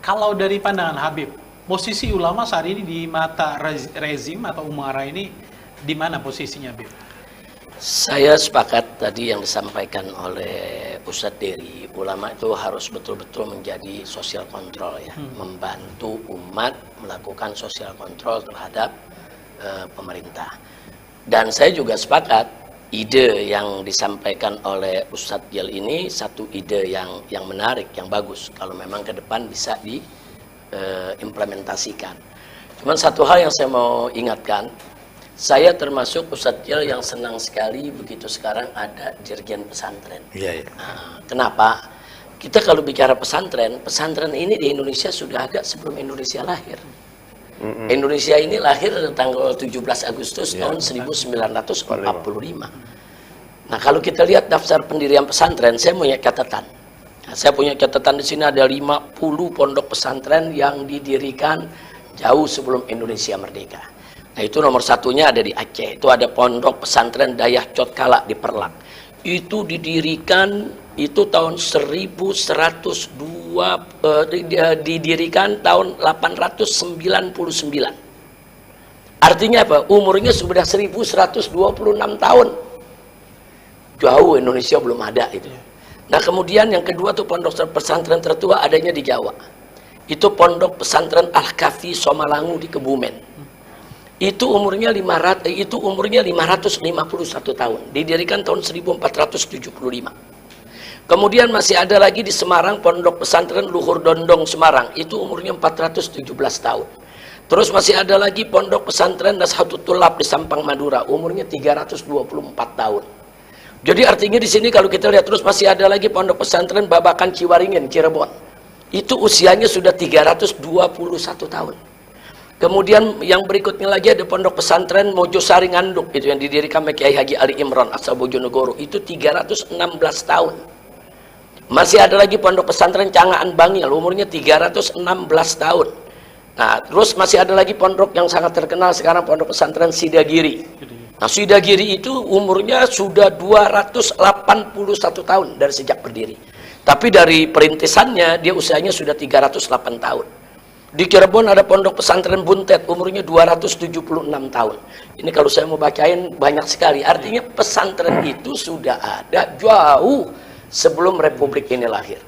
Kalau dari pandangan Habib, posisi ulama saat ini di mata rezim atau umara ini di mana posisinya, Habib? Saya sepakat tadi yang disampaikan oleh Ustadz Dery, ulama itu harus betul-betul menjadi sosial kontrol ya, membantu umat melakukan sosial kontrol terhadap pemerintah. Dan saya juga sepakat ide yang disampaikan oleh Ustadz Jal ini satu ide yang menarik, yang bagus kalau memang ke depan bisa diimplementasikan. Cuman satu hal yang saya mau ingatkan, saya termasuk Ustadz Jal yang senang sekali begitu sekarang ada dirjen pesantren. Iya, iya. Nah, kenapa? Kita kalau bicara pesantren, pesantren ini di Indonesia sudah ada sebelum Indonesia lahir. Indonesia ini lahir tanggal 17 Agustus tahun 1945. Nah, kalau kita lihat daftar pendirian pesantren, saya punya catatan. Nah, saya punya catatan di sini ada 50 pondok pesantren yang didirikan jauh sebelum Indonesia merdeka. Nah, itu nomor satunya ada di Aceh. Itu ada pondok pesantren Dayah Cotkala di Perlak. Itu didirikan itu tahun 1102, didirikan tahun 899. Artinya apa? Umurnya sudah 1126 tahun. Jauh Indonesia belum ada itu. Nah, kemudian yang kedua tuh pondok pesantren tertua adanya di Jawa. Itu pondok pesantren Al-Kafi Somalangu di Kebumen. Itu umurnya 551 tahun. Didirikan tahun 1475. Kemudian masih ada lagi di Semarang pondok pesantren Luhur Dondong Semarang. Itu umurnya 417 tahun. Terus masih ada lagi pondok pesantren Nashatul Tulab di Sampang Madura, umurnya 324 tahun. Jadi artinya di sini kalau kita lihat terus masih ada lagi pondok pesantren Babakan Ciwaringin Cirebon. Itu usianya sudah 321 tahun. Kemudian yang berikutnya lagi ada pondok pesantren Mojosari Nganduk, itu yang didirikan oleh Kiai Haji Ali Imran asal Bojonegoro, itu 316 tahun. Masih ada lagi pondok pesantren Cangaan Bangil, umurnya 316 tahun. Nah, terus masih ada lagi pondok yang sangat terkenal sekarang, pondok pesantren Sidagiri. Nah, Sidagiri itu umurnya sudah 281 tahun dari sejak berdiri. Tapi dari perintisannya dia usianya sudah 308 tahun. Di Cirebon ada pondok pesantren Buntet, umurnya 276 tahun. Ini kalau saya mau bacain banyak sekali. Artinya pesantren itu sudah ada jauh sebelum Republik ini lahir.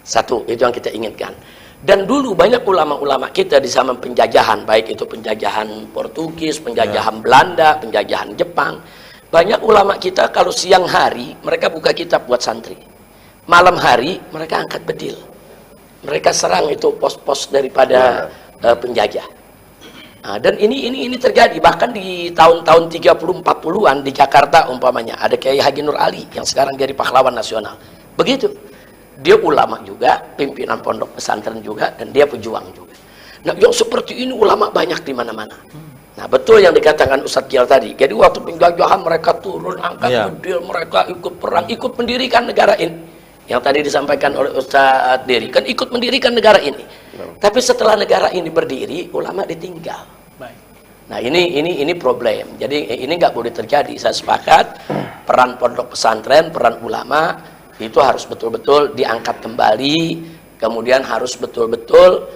Satu, itu yang kita inginkan. Dan dulu banyak ulama-ulama kita di zaman penjajahan, baik itu penjajahan Portugis, penjajahan Belanda, penjajahan Jepang. Banyak ulama kita kalau siang hari mereka buka kitab buat santri. Malam hari mereka angkat bedil. Mereka serang itu pos-pos daripada penjajah. Nah, dan ini terjadi bahkan di tahun-tahun 30-40-an di Jakarta umpamanya ada Kiai Haji Nur Ali yang sekarang jadi pahlawan nasional. Begitu. Dia ulama juga, pimpinan pondok pesantren juga, dan dia pejuang juga. Nah, yang seperti ini ulama banyak di mana-mana. Nah, betul yang dikatakan Ustadz Gial tadi. Jadi waktu penjajahan mereka turun angkat bedil, mereka ikut perang, ikut mendirikan negara ini. Yang tadi disampaikan oleh Ustadz Dery, kan ikut mendirikan negara ini. Tapi setelah negara ini berdiri, ulama ditinggal. Nah, ini problem. Jadi ini nggak boleh terjadi. Saya sepakat peran pondok pesantren, peran ulama itu harus betul-betul diangkat kembali, kemudian harus betul-betul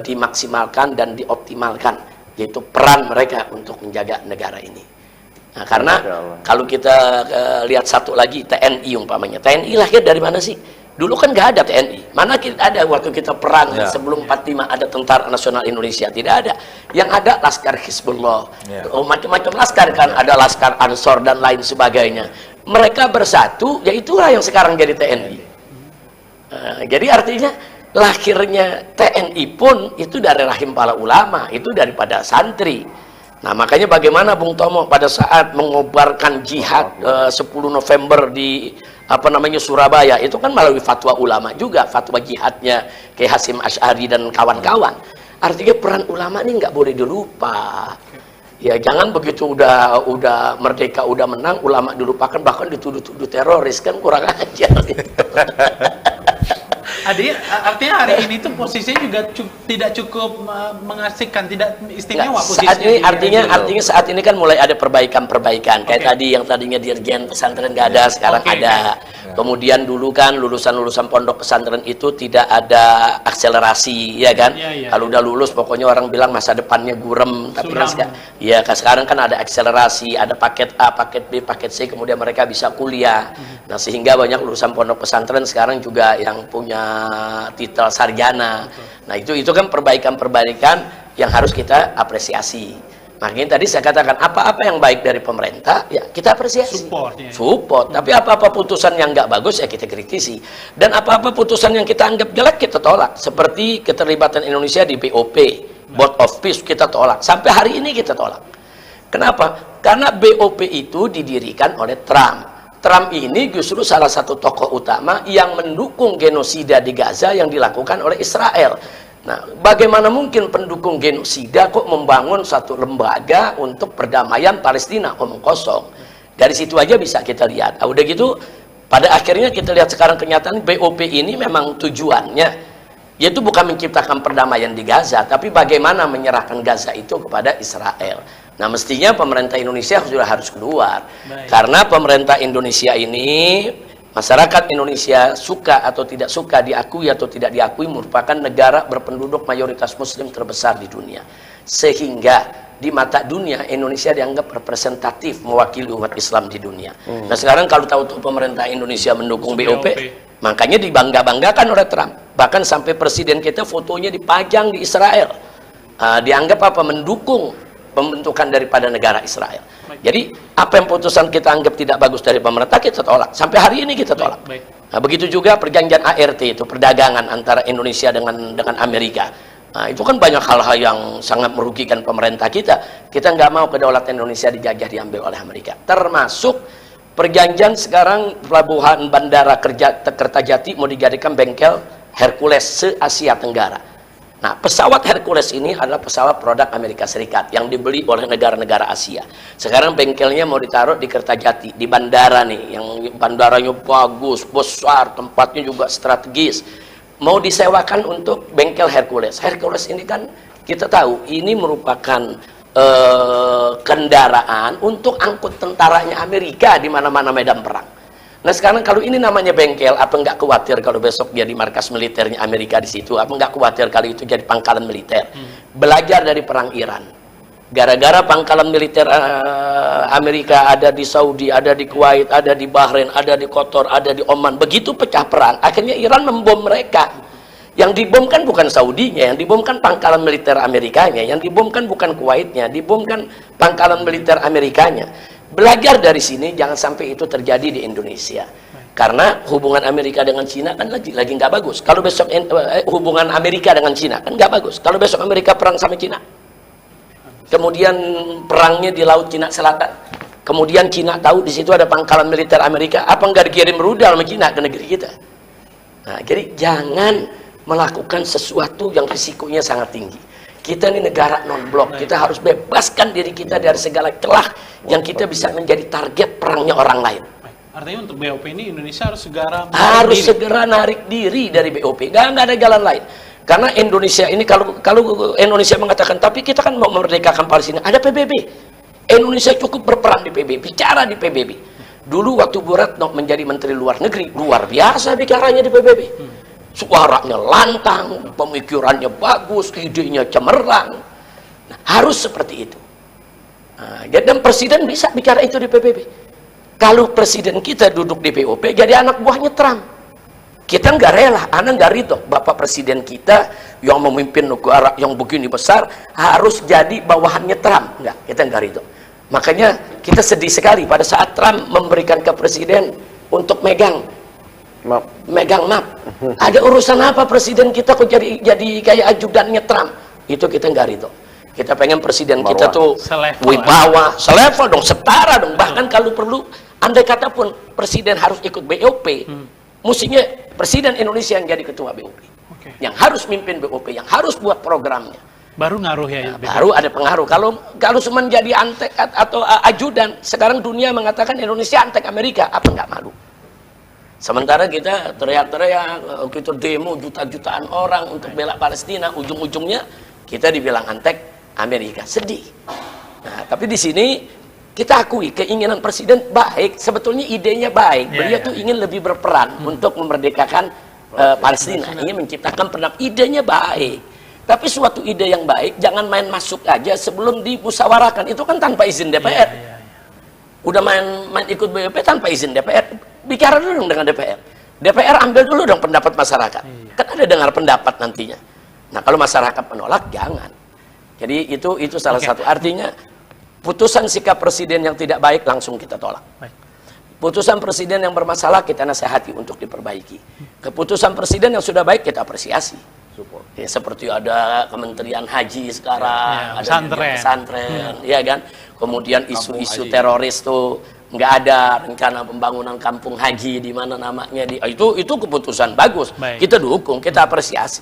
dimaksimalkan dan dioptimalkan, yaitu peran mereka untuk menjaga negara ini. Nah, karena kalau kita lihat satu lagi TNI umpamanya, TNI lahir dari mana sih? Dulu kan nggak ada TNI. Mana kita ada waktu kita perang sebelum 45 ada Tentara Nasional Indonesia? Tidak ada. Yang ada Laskar Hizbullah, macam-macam laskar kan, ada Laskar Ansor dan lain sebagainya. Mereka bersatu, ya itulah yang sekarang jadi TNI. Jadi artinya lahirnya TNI pun itu dari rahim para ulama, itu daripada santri. Nah, makanya bagaimana Bung Tomo pada saat mengobarkan jihad 10 November di Surabaya, itu kan melalui fatwa ulama juga, fatwa jihadnya Kiai Hasyim Asy'ari dan kawan-kawan. Artinya peran ulama ini nggak boleh dilupa. Ya, jangan begitu udah merdeka, udah menang, ulama dilupakan, bahkan dituduh-tuduh teroris, kan kurang ajar gitu. Artinya hari ini tuh posisinya juga tidak cukup mengasihkan, tidak istimewa posisinya. Saat ini artinya saat ini kan mulai ada perbaikan. Kayak tadi yang tadinya dirjen pesantren nggak ada, sekarang ada. Kemudian dulu kan lulusan pondok pesantren itu tidak ada akselerasi, ya kan? Kalau udah lulus pokoknya orang bilang masa depannya gurem, tapi kan sekarang kan ada akselerasi, ada paket A, paket B, paket C, kemudian mereka bisa kuliah. Nah, sehingga banyak lulusan pondok pesantren sekarang juga yang punya titel sarjana. Nah, itu kan perbaikan-perbaikan yang harus kita apresiasi. Makanya tadi saya katakan apa-apa yang baik dari pemerintah ya kita apresiasi, support. Tapi apa-apa putusan yang nggak bagus ya kita kritisi, dan apa-apa putusan yang kita anggap jelek kita tolak. Seperti keterlibatan Indonesia di BOP, Board of Peace, kita tolak. Sampai hari ini kita tolak. Kenapa? Karena BOP itu didirikan oleh Trump. Trump ini justru salah satu tokoh utama yang mendukung genosida di Gaza yang dilakukan oleh Israel. Nah, bagaimana mungkin pendukung genosida kok membangun satu lembaga untuk perdamaian Palestina? Omong kosong. Dari situ aja bisa kita lihat. Udah gitu, pada akhirnya kita lihat sekarang kenyataan BOP ini memang tujuannya yaitu bukan menciptakan perdamaian di Gaza, tapi bagaimana menyerahkan Gaza itu kepada Israel. Nah, mestinya pemerintah Indonesia sudah harus keluar. Karena pemerintah Indonesia ini, masyarakat Indonesia suka atau tidak suka, diakui atau tidak diakui, merupakan negara berpenduduk mayoritas muslim terbesar di dunia. Sehingga di mata dunia Indonesia dianggap representatif mewakili umat Islam di dunia. Nah, sekarang kalau tahu pemerintah Indonesia mendukung BOP, makanya dibangga-banggakan oleh Trump. Bahkan sampai presiden kita fotonya dipajang di Israel. Dianggap apa? Mendukung pembentukan daripada negara Israel. Jadi apa yang putusan kita anggap tidak bagus dari pemerintah kita tolak. Sampai hari ini kita tolak. Nah, begitu juga perjanjian ART itu, perdagangan antara Indonesia dengan Amerika. Nah, itu kan banyak hal-hal yang sangat merugikan pemerintah kita. Kita nggak mau kedaulatan Indonesia dijajah, diambil oleh Amerika. Termasuk perjanjian sekarang pelabuhan bandara Kertajati mau dijadikan bengkel Hercules se-Asia Tenggara. Nah, pesawat Hercules ini adalah pesawat produk Amerika Serikat yang dibeli oleh negara-negara Asia. Sekarang bengkelnya mau ditaruh di Kertajati, di bandara nih, yang bandaranya bagus, besar, tempatnya juga strategis. Mau disewakan untuk bengkel Hercules. Hercules ini kan kita tahu ini merupakan kendaraan untuk angkut tentaranya Amerika di mana-mana medan perang. Nah, sekarang kalau ini namanya bengkel, apa nggak khawatir kalau besok jadi markas militernya Amerika di situ? Apa nggak khawatir kalau itu jadi pangkalan militer? Belajar dari perang Iran. Gara-gara pangkalan militer Amerika ada di Saudi, ada di Kuwait, ada di Bahrain, ada di Qatar, ada di Oman. Begitu pecah perang, akhirnya Iran membom mereka. Yang dibom kan bukan Saudinya, yang dibom kan pangkalan militer Amerikanya, yang dibom kan bukan Kuwaitnya, dibom kan pangkalan militer Amerikanya. Belajar dari sini, jangan sampai itu terjadi di Indonesia. Karena hubungan Amerika dengan Cina kan lagi nggak bagus. Kalau besok hubungan Amerika dengan Cina kan nggak bagus. Kalau besok Amerika perang sama Cina, kemudian perangnya di Laut Cina Selatan, kemudian Cina tahu di situ ada pangkalan militer Amerika, apa nggak dikirim rudal sama Cina ke negeri kita? Nah, jadi jangan melakukan sesuatu yang risikonya sangat tinggi. Kita ini negara non-blok, kita harus bebaskan diri kita dari segala celah yang kita bisa menjadi target perangnya orang lain. Artinya untuk BOP ini Indonesia harus segera narik diri dari BOP, nggak ada jalan lain. Karena Indonesia ini kalau Indonesia mengatakan, tapi kita kan mau memerdekakan Palestina, ada PBB. Indonesia cukup berperan di PBB, bicara di PBB. Dulu waktu Bu Retno menjadi Menteri Luar Negeri, luar biasa bicaranya di PBB. Suaranya lantang, pemikirannya bagus, idenya cemerlang. Nah, harus seperti itu. Nah, dan presiden bisa bicara itu di PBB. Kalau presiden kita duduk di BOP, jadi anak buahnya Trump. Kita nggak rela, anak nggak ridho. Bapak presiden kita yang memimpin negara yang begini besar harus jadi bawahannya Trump. Nggak, kita nggak ridho. Makanya kita sedih sekali pada saat Trump memberikan ke presiden untuk megang map. Ada urusan apa presiden kita kok jadi kayak ajudannya Trump? Itu kita nggak ridho. Kita pengen presiden kita tuh wibawa, selevel dong, setara dong. Bahkan kalau perlu, andai kata pun presiden harus ikut BOP, mestinya presiden Indonesia yang jadi ketua BOP, yang harus mimpin BOP, yang harus buat programnya. Baru ngaruh ya? Nah, baru ada pengaruh. Kalau cuma jadi antek atau ajudan, sekarang dunia mengatakan Indonesia antek Amerika, apa nggak malu? Sementara kita teriak-teriak, kita demo juta-jutaan orang untuk bela Palestina, ujung-ujungnya kita dibilang antek Amerika. Sedih. Nah, tapi di sini kita akui keinginan presiden baik, sebetulnya idenya baik. Beliau tuh ingin lebih berperan untuk memerdekakan Palestina, ingin menciptakan perdamaian. Idenya baik. Tapi suatu ide yang baik jangan main masuk aja sebelum dimusyawarahkan. Itu kan tanpa izin DPR. Udah main ikut BOP tanpa izin DPR. Bicara dulu dong dengan DPR. DPR ambil dulu dong pendapat masyarakat. Kan ada dengar pendapat nantinya. Nah, kalau masyarakat menolak, jangan. Jadi itu salah satu. Artinya, putusan sikap presiden yang tidak baik langsung kita tolak. Putusan presiden yang bermasalah kita nasihati untuk diperbaiki. Keputusan presiden yang sudah baik kita apresiasi. Ya, seperti ada Kementerian Haji sekarang, ada pesantren, ya kan. Kemudian isu-isu teroris tuh nggak ada rencana pembangunan kampung haji di mana namanya itu keputusan bagus. Kita dukung, kita apresiasi.